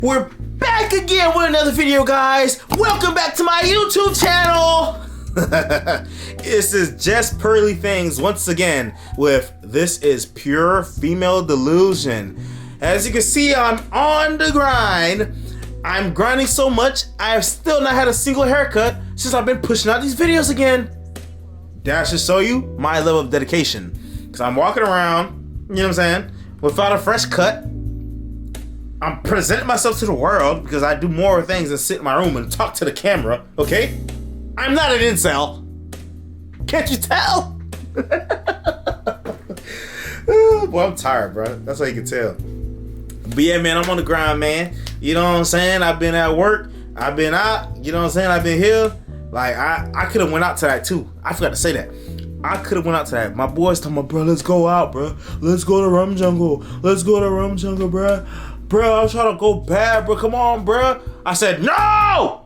We're back again with another video, guys. Welcome back to my YouTube channel. This is Just Pearly Things once again with This is Pure Female Delusion. As you can see, I'm on the grind. I'm grinding so much, I have still not had a single haircut since I've been pushing out these videos again. That should show you my level of dedication. Because I'm walking around, you know what I'm saying, without a fresh cut. I'm presenting myself to the world because I do more things than sit in my room and talk to the camera, okay? I'm not an incel. Can't you tell? Boy, I'm tired, bro. That's how you can tell. But yeah, man, I'm on the grind, man. You know what I'm saying? I've been at work. I've been out. You know what I'm saying? I've been here. Like, I could have went out to that, too. I forgot to say that. I could have went out to that. My boys told me, bro, let's go out, bro. Let's go to Rum Jungle. Let's go to Rum Jungle, bro. Bro, I'm trying to go bad, bro. Come on, bro. I said, no!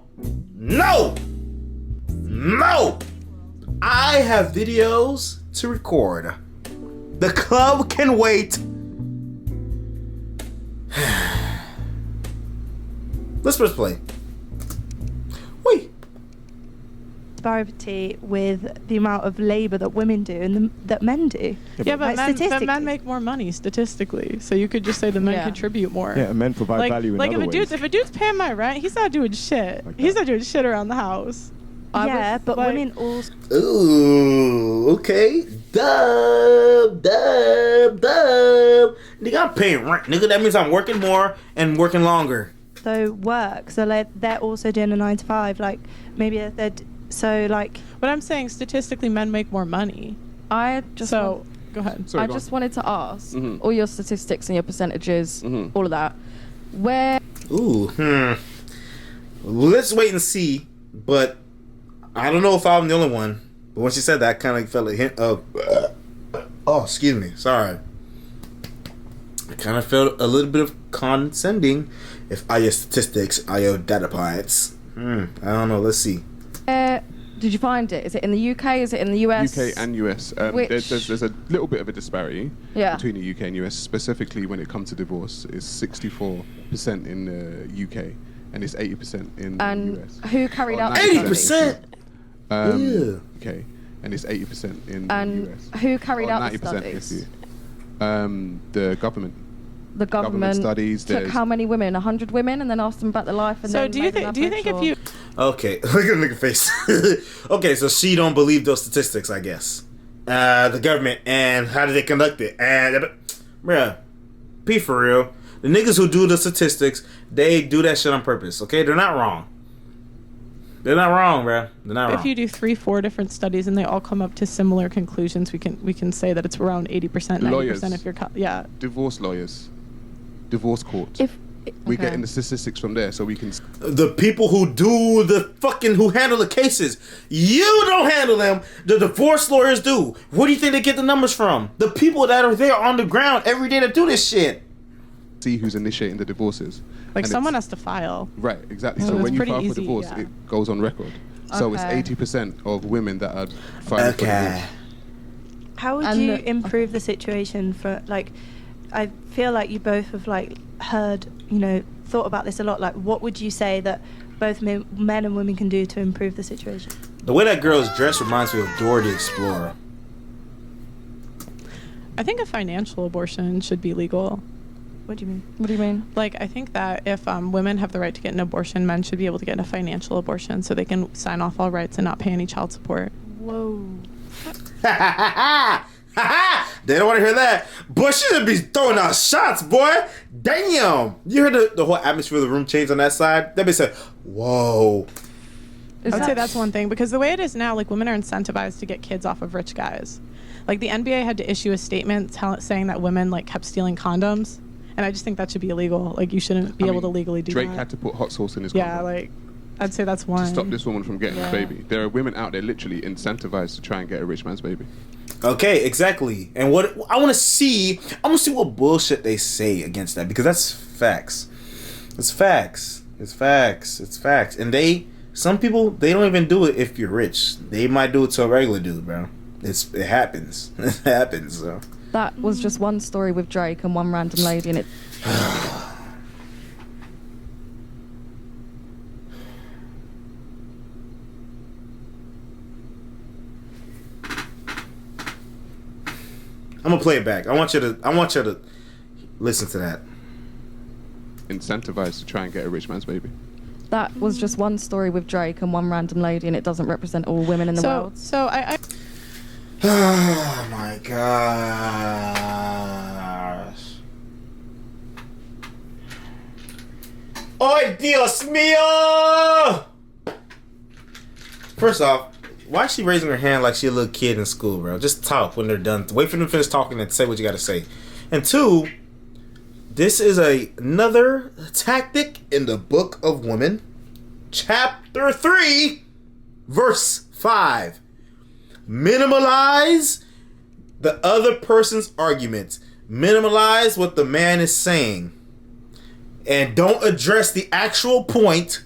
No! No! I have videos to record. The club can wait. Let's press play. Wait. Disparity with the amount of labor that women do and that men do. Yeah, but men make more money statistically, so you could just say the men contribute more. Yeah, men provide value in other ways. If a dude's paying my rent, he's not doing shit. Like he's not doing shit around the house. Yeah, but women also. Ooh, okay. Dub. Nigga, I'm paying rent. Nigga, that means I'm working more and working longer. So work. So like they're also doing a 9 to 5. Like maybe they're so like. But I'm saying statistically, men make more money. Go ahead. Sorry, I just wanted to ask all your statistics and your percentages, all of that. Where? Let's wait and see. But I don't know if I'm the only one. But when she said that, I kind of felt a hint of. Oh, excuse me. Sorry. I kind of felt a little bit of condescending. If all your statistics are your data points. I don't know. Let's see. Did you find it? Is it in the UK? Is it in the US? UK and US. There's a little bit of a disparity between the UK and US. Specifically, when it comes to divorce, it's 64% in the UK and it's 80% in the US. Who carried out 80%? UK, and it's 80% in the US. Who carried out the 90% studies? The government. The government studies took how many women? 100 women, and then asked them about their life. And so then do you think if you? Okay, look at the nigga face. Okay, so she don't believe those statistics, I guess. The government, and how did they conduct it? And bruh, be for real. The niggas who do the statistics, they do that shit on purpose. Okay, they're not wrong. They're not wrong, bruh. They're not wrong. If you do 3-4 different studies and they all come up to similar conclusions, we can say that it's around 80%, 90% if you're divorce lawyers, divorce courts. We get in the statistics from there, so we can. The people who do who handle the cases, you don't handle them. The divorce lawyers do. Where do you think they get the numbers from? The people that are there on the ground every day that do this shit. See who's initiating the divorces. Like someone has to file. Right, exactly. So So when you pretty file for easy, divorce, it goes on record. So it's 80% of women that are filing for divorce. How would you improve the situation for like? I feel like you both have like heard, thought about this a lot. Like, what would you say that both men and women can do to improve the situation? The way that girl is dressed reminds me of Dora the Explorer. I think a financial abortion should be legal. What do you mean? What do you mean? Like, I think that if women have the right to get an abortion, men should be able to get a financial abortion so they can sign off all rights and not pay any child support. Whoa. They don't want to hear that. Boy, she should be throwing out shots, boy. Damn. You heard the whole atmosphere of the room change on that side? That bitch said, whoa. I would say that's one thing, because the way it is now, like, women are incentivized to get kids off of rich guys. Like, the NBA had to issue a statement saying that women, like, kept stealing condoms. And I just think that should be illegal. Like, you shouldn't be able to legally do Drake that. had to put hot sauce in his condom. Yeah, like, I'd say that's one. To stop this woman from getting a baby. There are women out there literally incentivized to try and get a rich man's baby. Okay, exactly. And what I want to see what bullshit they say against that, because that's facts. It's facts. And some people, they don't even do it if you're rich. They might do it to a regular dude, bro. It happens. It happens, so. That was just one story with Drake and one random lady, and it. I'm gonna play it back. I want you to listen to that. Incentivized to try and get a rich man's baby. That was just one story with Drake and one random lady, and it doesn't represent all women in the world. So I Oh my gosh. Ay, Dios mío! First off, why is she raising her hand like she a little kid in school, bro? Just talk when they're done. Wait for them to finish talking and say what you gotta say. And two, this is another tactic in the Book of Women, chapter 3, verse 5. Minimalize the other person's argument. Minimalize what the man is saying. And don't address the actual point.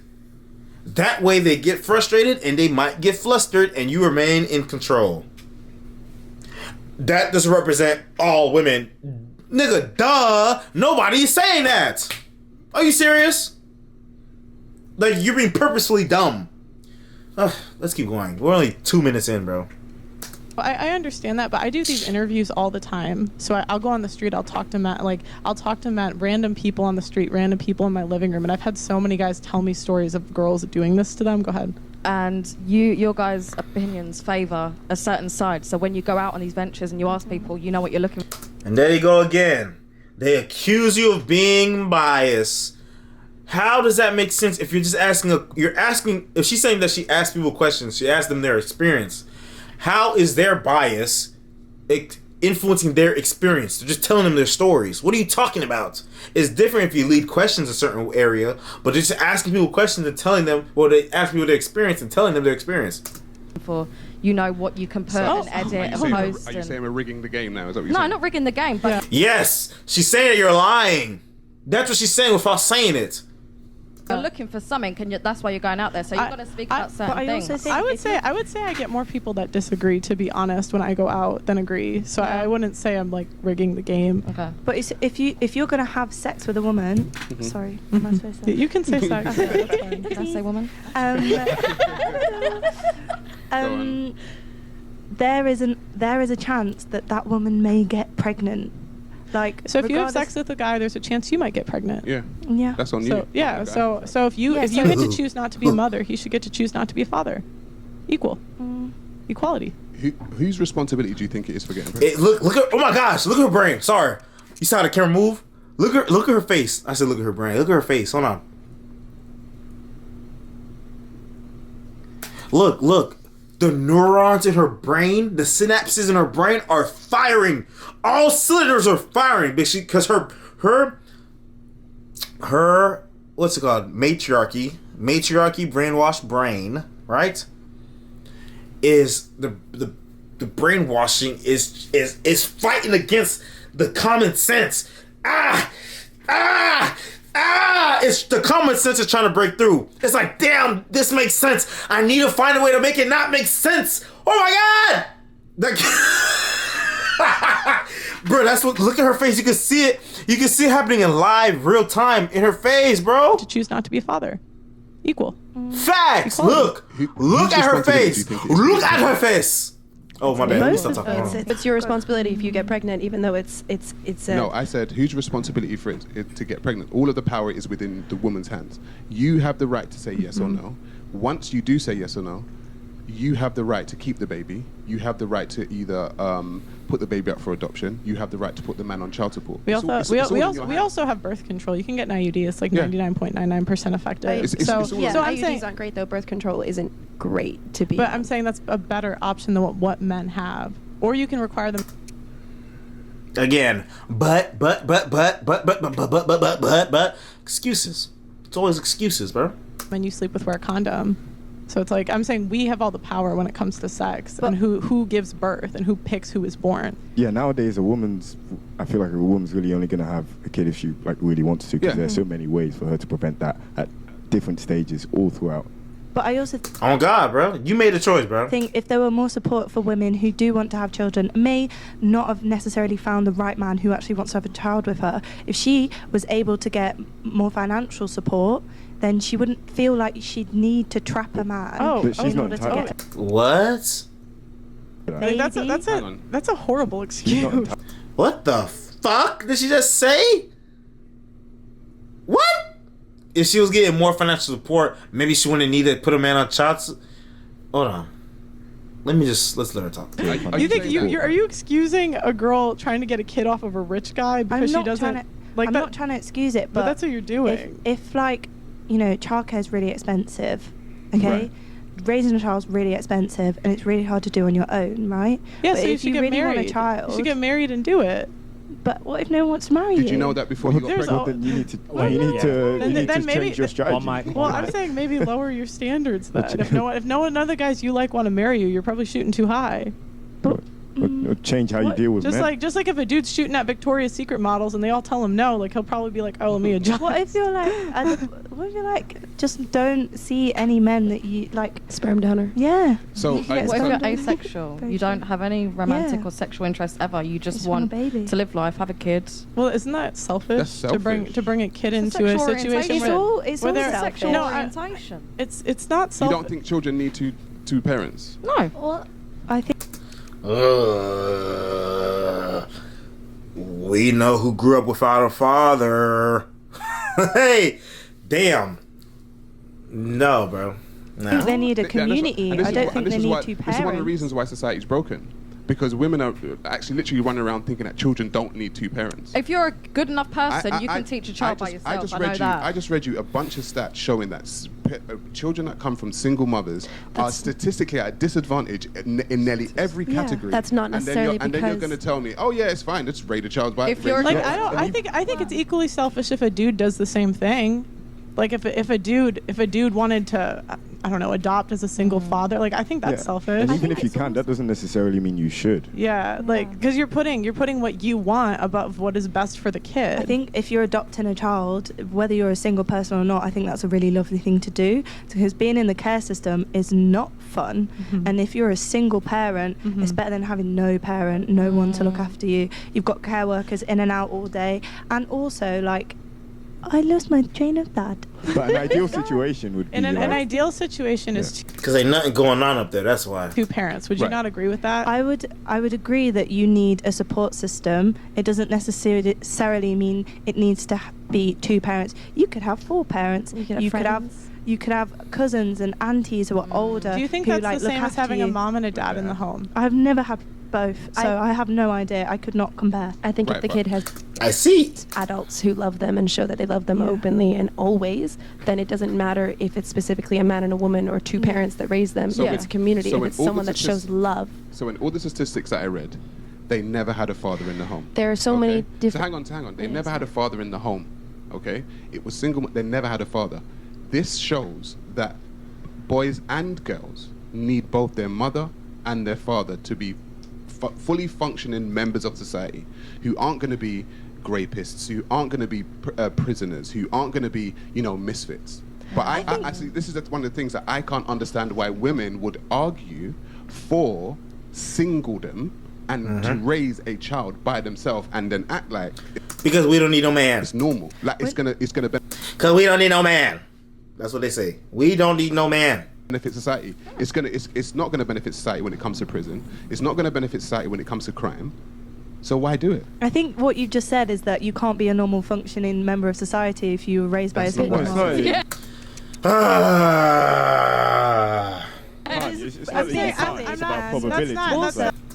That way they get frustrated and they might get flustered and you remain in control. That doesn't represent all women. Nigga, duh. Nobody is saying that. Are you serious? Like, you're being purposefully dumb. Let's keep going. We're only 2 minutes in, bro. I understand that, but I do these interviews all the time. So I'll go on the street, I'll talk to men, random people on the street, random people in my living room, and I've had so many guys tell me stories of girls doing this to them. Go ahead. And your guys' opinions favor a certain side. So when you go out on these ventures and you ask people, you know what you're looking for. And there you go again. They accuse you of being biased. How does that make sense if you're just asking if she's saying that she asks people questions, she asks them their experience. How is their bias influencing their experience? They're just telling them their stories. What are you talking about? It's different if you lead questions a certain area, but just asking people questions and telling them, well, they ask people their experience and telling them their experience. For you know what you can put and edit and post. Are you saying we're rigging the game now? Is that what you're saying? No, not rigging the game, but yes, she's saying that you're lying. That's what she's saying without saying it. you're looking for something, and that's why you're going out there. So you've got to speak about certain things. I would say I get more people that disagree, to be honest, when I go out than agree. So I wouldn't say I'm like rigging the game. Okay. But if you're gonna have sex with a woman, sorry, am I supposed to? You can say sex. Can I say woman? There is a chance that woman may get pregnant. Like, so if you have sex with a guy, there's a chance you might get pregnant. Yeah. That's on you. So, yeah. So if you get to choose not to be a mother, he should get to choose not to be a father. Equal. Equality. Whose responsibility do you think it is for getting pregnant? Look at, oh my gosh, look at her brain. Sorry. You saw the camera move? Look at her face. I said look at her brain. Look at her face. Hold on. Look. The neurons in her brain, the synapses in her brain are firing. All cylinders are firing because her what's it called? Matriarchy, brainwashed brain, right? Is the brainwashing is fighting against the common sense. It's the common sense is trying to break through. It's like, damn, this makes sense. I need to find a way to make it not make sense. Oh my God! Bro, that's what, look at her face. You can see it. You can see it happening in live, real time in her face, bro. To choose not to be a father. Equal. Facts. Look at her face. Look at her face. Oh, my bad. It's your responsibility if you get pregnant, even though it's No, I said whose responsibility for it to get pregnant? All of the power is within the woman's hands. You have the right to say yes or no. Once you do say yes or no, you have the right to keep the baby. You have the right to either put the baby up for adoption. You have the right to put the man on child support. We also have birth control. You can get an IUD. It's like 99.99% effective. IUDs aren't great though. Birth control isn't great to be. But I'm saying that's a better option than what men have. Or you can require them. Again, but excuses. It's always excuses, bro. When you sleep with, wear a condom. So it's like, I'm saying we have all the power when it comes to sex and who gives birth and who picks who is born. Yeah, nowadays I feel like a woman's really only going to have a kid if she like really wants to, because there's so many ways for her to prevent that at different stages all throughout. But I also oh God, bro, you made a choice, bro. I think if there were more support for women who do want to have children, may not have necessarily found the right man who actually wants to have a child with her, if she was able to get more financial support, then she wouldn't feel like she'd need to trap a man in order to get what? That's a horrible excuse. What the fuck did she just say? What? If she was getting more financial support, maybe she wouldn't need to put a man on child. Hold on. Let's let her talk. You think are you excusing a girl trying to get a kid off of a rich guy because she doesn't I'm not trying to excuse it, but that's what you're doing. If like, childcare is really expensive, okay? Right. Raising a child is really expensive, and it's really hard to do on your own, right? Yeah, but so if you really get married. want a child, you should get married and do it. But what if no one wants to marry you? Did you know that before you got pregnant? Then you need to change your strategy. Well, I'm saying maybe lower your standards then. If no one other guys you like want to marry you, you're probably shooting too high. But change how you deal with men. Just like if a dude's shooting at Victoria's Secret models and they all tell him no, like he'll probably be like, "Oh, let me adjust." What if you're like, just don't see any men that you like? Sperm donor. Yeah. So what if you're asexual? You don't have any romantic or sexual interest ever. You just want to live life, have a kid. Well, isn't that selfish? That's selfish. To bring a kid into a situation it's all selfish. Sexual orientation. It's not selfish. You don't think children need two parents? No. Well, I think. We know who grew up without a father. Hey, damn. No, bro. No. I think they need a community. I don't think they need two parents. This is one of the reasons why society's broken. Because women are actually literally running around thinking that children don't need two parents. If you're a good enough person, you can teach a child by yourself. I just read you a bunch of stats showing that children that come from single mothers are statistically at a disadvantage in nearly every category. That's not necessarily and then you're going to tell me, oh yeah, it's fine, let's raise a child's by. If you're like, I think it's equally selfish if a dude does the same thing. Like if a dude wanted to, I don't know, adopt as a single father, like I think that's selfish. And even if you can, that doesn't necessarily mean you should. Yeah, like because you're putting what you want above what is best for the kid. I think if you're adopting a child, whether you're a single person or not, I think that's a really lovely thing to do, because being in the care system is not fun. And if you're a single parent, it's better than having no parent, no one to look after you. You've got care workers in and out all day, and also like, I lost my train of thought. But an ideal situation would be... An ideal situation is... Because ain't nothing going on up there, that's why. Two parents. Would you not agree with that? I would agree that you need a support system. It doesn't necessarily mean it needs to be two parents. You could have four parents. You could have cousins and aunties who are older. Do you think that's the same as having a mom and a dad in the home? I've never had both, so I have no idea. I could not compare. I think if the kid has adults who love them and show that they love them openly and always, then it doesn't matter if it's specifically a man and a woman or two parents that raise them. So if it's a community, if it's someone that shows love. So in all the statistics that I read, they never had a father in the home. There are so many different... So hang on. They never had a father in the home, okay? It was single. They never had a father. This shows that boys and girls need both their mother and their father to be fully functioning members of society, who aren't going to be rapists, who aren't going to be prisoners, who aren't going to be, misfits. But I actually, this is one of the things that I can't understand why women would argue for singledom and to raise a child by themselves and then act like because we don't need no man. It's normal. Like it's gonna because we don't need no man. That's what they say. We don't need no man. Benefit society. It's not going to benefit society when it comes to prison. It's not going to benefit society when it comes to crime. So why do it? I think what you've just said is that you can't be a normal functioning member of society if you were raised by a single mom. Yeah. It's about probability.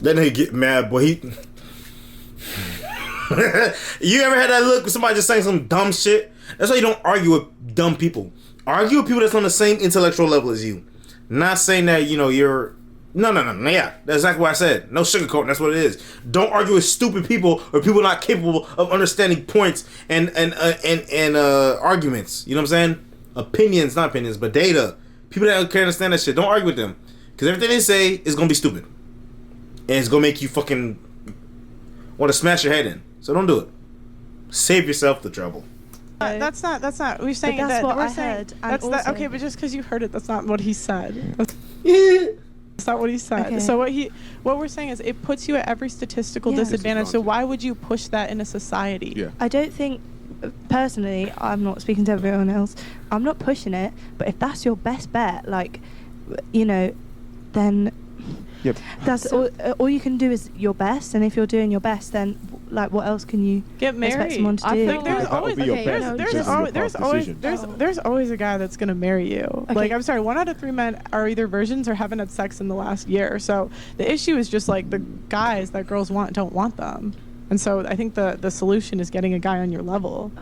Then they get mad, boy. You ever had that look when somebody just saying some dumb shit? That's why you don't argue with dumb people. Argue with people that's on the same intellectual level as you. Not saying that, you're... No. Yeah, that's exactly what I said. No sugarcoating. That's what it is. Don't argue with stupid people or people not capable of understanding points and arguments. You know what I'm saying? Opinions, not opinions, but data. People that can't understand that shit. Don't argue with them. Because everything they say is going to be stupid. And it's going to make you fucking want to smash your head in. So don't do it. Save yourself the trouble. That's not. We're saying that's that. What We're I saying heard. that's okay, but just because you heard it, that's not what he said. That's not what he said. Okay. So what we're saying is it puts you at every statistical disadvantage. So why would you push that in a society? Yeah. I don't think, personally, I'm not speaking to everyone else. I'm not pushing it, but if that's your best bet, then Yep. That's all you can do is your best, and if you're doing your best, then like what else can you get married? Expect someone to do? I think there's always there's always a guy that's gonna marry you. Okay. Like I'm sorry, 1 out of 3 men are either virgins or haven't had sex in the last year. So the issue is just like the guys that girls don't want them. And so I think the solution is getting a guy on your level.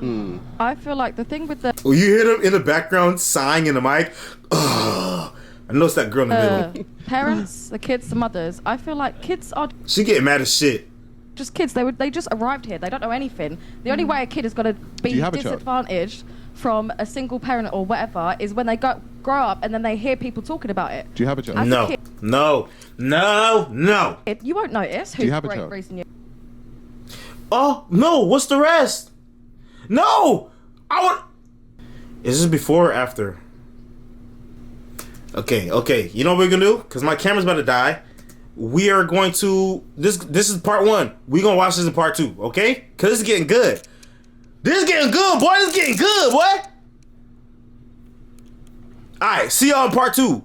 I feel like the thing with the... Well, you hear them in the background sighing in the mic. Ugh. I know it's that girl in the middle. Parents, the kids, the mothers. I feel like kids are... She getting mad as shit. Just kids. They just arrived here. They don't know anything. The only way a kid is going to be disadvantaged from a single parent or whatever is when they grow up and then they hear people talking about it. Do you have a child? No. You won't notice who's raising you. Oh, no. What's the rest? No. Is this before or after? Okay. You know what we're going to do? Because my camera's about to die. We are going to... This is part 1. We're going to watch this in part 2, okay? Because this is getting good. This is getting good, boy. This is getting good, boy. All right. See y'all in part 2.